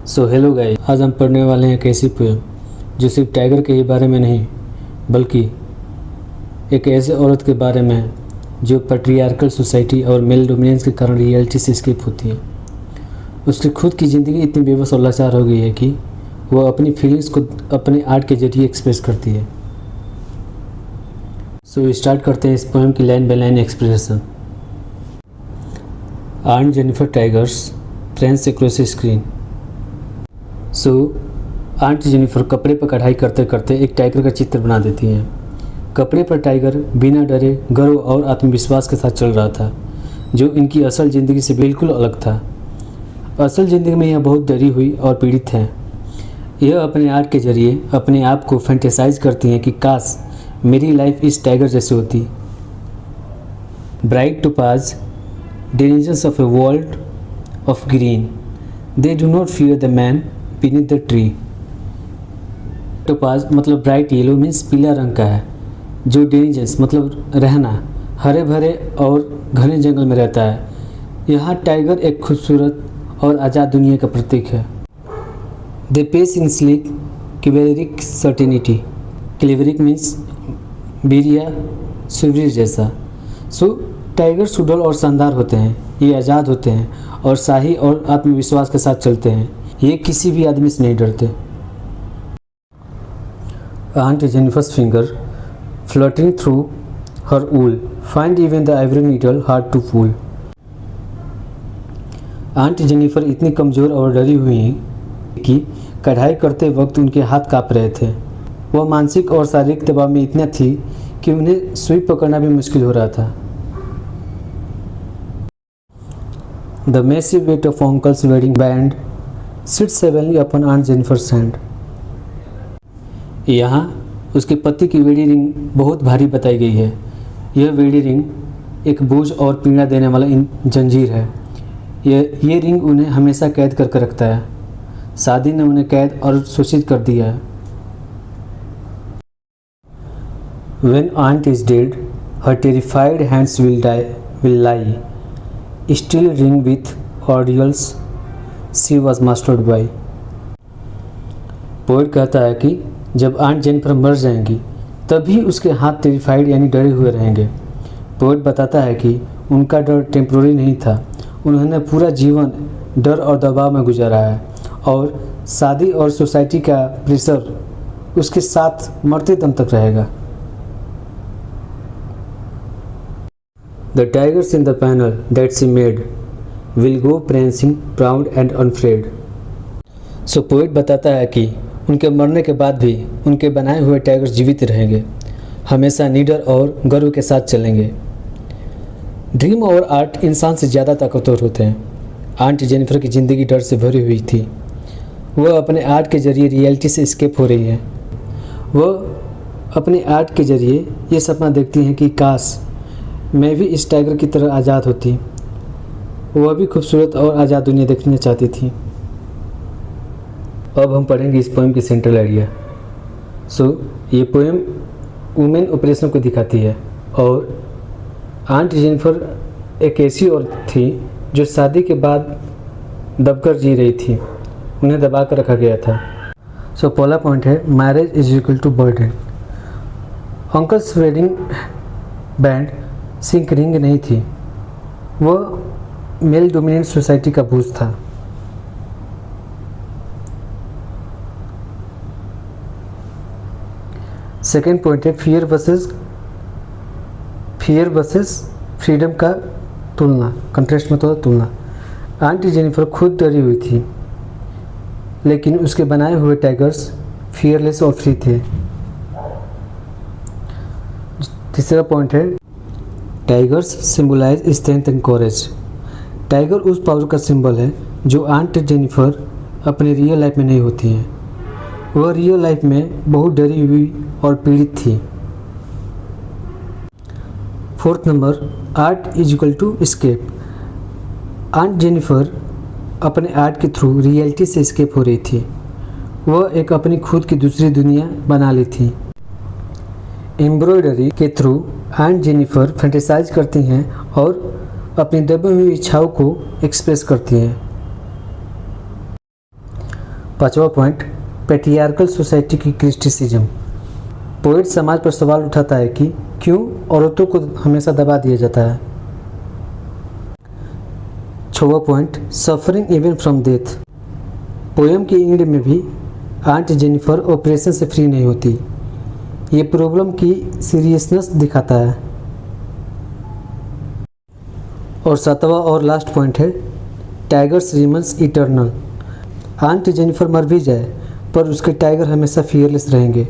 So hello guys, आज हम पढ़ने वाले हैं एक ऐसी पोएम जो सिर्फ टाइगर के ही बारे में नहीं बल्कि एक ऐसे औरत के बारे में है जो पैट्रियार्कल सोसाइटी और मेल डोमिनेंस के कारण रियलिटी से एस्केप होती है। उसकी खुद की ज़िंदगी इतनी बेबस और लाचार हो गई है कि वह अपनी फीलिंग्स को अपने आर्ट के जरिए एक्सप्रेस करती है। सो स्टार्ट करते हैं इस पोएम की line by line expression. Aunt Jennifer tigers friends across screen. So aunt Jennifer कपड़े पर कढ़ाई करते करते एक टाइगर का चित्र बना देती हैं। कपड़े पर टाइगर बिना डरे, गर्व और आत्मविश्वास के साथ चल रहा था, जो इनकी असल ज़िंदगी से बिल्कुल अलग था। असल ज़िंदगी में यह बहुत डरी हुई और पीड़ित है। यह अपने आर्ट के जरिए अपने आप को फैंटेसाइज करती हैं कि काश मेरी लाइफ इस टाइगर जैसे होती। Bright topaz, dangers of a world of green, they do not fear the man beneath the tree. Topaz मतलब ब्राइट येलो मीन्स पीला रंग का है, जो डेंजर्स मतलब रहना हरे भरे और घने जंगल में रहता है। यहाँ टाइगर एक खूबसूरत और आज़ाद दुनिया का प्रतीक है। They pace in sleek chivalric certainty. Chivalric means बीरिया सुवरी जैसा। सो टाइगर सुडौल और शानदार होते हैं, ये आज़ाद होते हैं और शाही और आत्मविश्वास के साथ चलते हैं। ये किसी भी आदमी से नहीं डरते। Aunt Jennifer's finger fluttering through her wool find even the ivory needle hard to pull. Aunt Jennifer इतनी कमज़ोर और डरी हुई हैं कि कढ़ाई करते वक्त उनके हाथ काँप रहे थे। वह मानसिक और शारीरिक दबाव में इतना थी कि उन्हें सुई पकड़ना भी मुश्किल हो रहा था। The massive weight of uncle's wedding band sits heavily upon Aunt Jennifer's hand. यहाँ उसके पति की वेडी रिंग बहुत भारी बताई गई है। यह वेडी रिंग एक बोझ और पीड़ा देने वाला जंजीर है। ये रिंग उन्हें हमेशा कैद करके रखता है। शादी ने उन्हें कैद और शोषित कर दिया है। When aunt is dead, her terrified hands will lie, still ring with ordeals she was mastered by. Poet कहता है कि जब आंट जेनिफर मर जाएंगी तभी उसके हाथ टेरिफाइड यानी डरे हुए रहेंगे। पोएट बताता है कि उनका डर टेम्प्रोरी नहीं था, उन्होंने पूरा जीवन डर और दबाव में गुजारा है और शादी और सोसाइटी का प्रेशर उसके साथ मरते दम तक रहेगा। The tigers in the panel that she made will go prancing proud and unafraid. So poet बताता है कि उनके मरने के बाद भी उनके बनाए हुए टाइगर्स जीवित रहेंगे, हमेशा निडर और गर्व के साथ चलेंगे। ड्रीम और आर्ट इंसान से ज़्यादा ताकतवर होते हैं। आंट जेनिफर की ज़िंदगी डर से भरी हुई थी। वह अपने आर्ट के जरिए रियलिटी से एस्केप हो रही है। वह अपने आर्ट के जरिए ये सपना देखती हैं कि काश मैं भी इस टाइगर की तरह आज़ाद होती। वह भी खूबसूरत और आज़ाद दुनिया देखना चाहती थी। अब हम पढ़ेंगे इस पोएम की सेंट्रल आइडिया। सो ये पोएम वुमेन ऑपरेशन को दिखाती है और आंट जेनिफर एक ऐसी औरत थी जो शादी के बाद दबकर जी रही थी, उन्हें दबा कर रखा गया था। सो पहला पॉइंट है marriage is equal to burden. Uncle's wedding band sink ring नहीं थी, वह मेल डोमिनेंट सोसाइटी का बोझ था। सेकेंड पॉइंट है फियर वर्सेस फ्रीडम का तुलना, कंट्रास्ट में तो तुलना। आंटी जेनिफर खुद डरी हुई थी, लेकिन उसके बनाए हुए टाइगर्स फियरलेस और फ्री थे। तीसरा पॉइंट है tigers symbolise strength and courage. Tiger उस पावर का सिंबल है जो आंट जेनिफर अपने रियल लाइफ में नहीं होती हैं। वह रियल लाइफ में बहुत डरी हुई और पीड़ित थी। Fourth number art is equal to escape. Aunt Jennifer अपने आर्ट के थ्रू रियलिटी से एस्केप हो रही थी। वह एक अपनी खुद की दूसरी दुनिया बना ली थी। एम्ब्रॉयडरी के थ्रू आंट जेनिफर फैंटेसाइज करती हैं और अपनी दबी हुई इच्छाओं को एक्सप्रेस करती हैं। 5वां पॉइंट, पैट्रियार्कल सोसाइटी की क्रिटिसिज्म। पोएट समाज पर सवाल उठाता है कि क्यों औरतों को हमेशा दबा दिया जाता है। 6वां point, suffering even from death. Poem की एंड में भी आंट जेनिफर ऑपरेशन से फ्री नहीं होती। ये प्रॉब्लम की सीरियसनेस दिखाता है। और 7वां और लास्ट पॉइंट है, tigers remains eternal. Aunt Jennifer मर भी जाए पर उसके टाइगर हमेशा फियरलेस रहेंगे।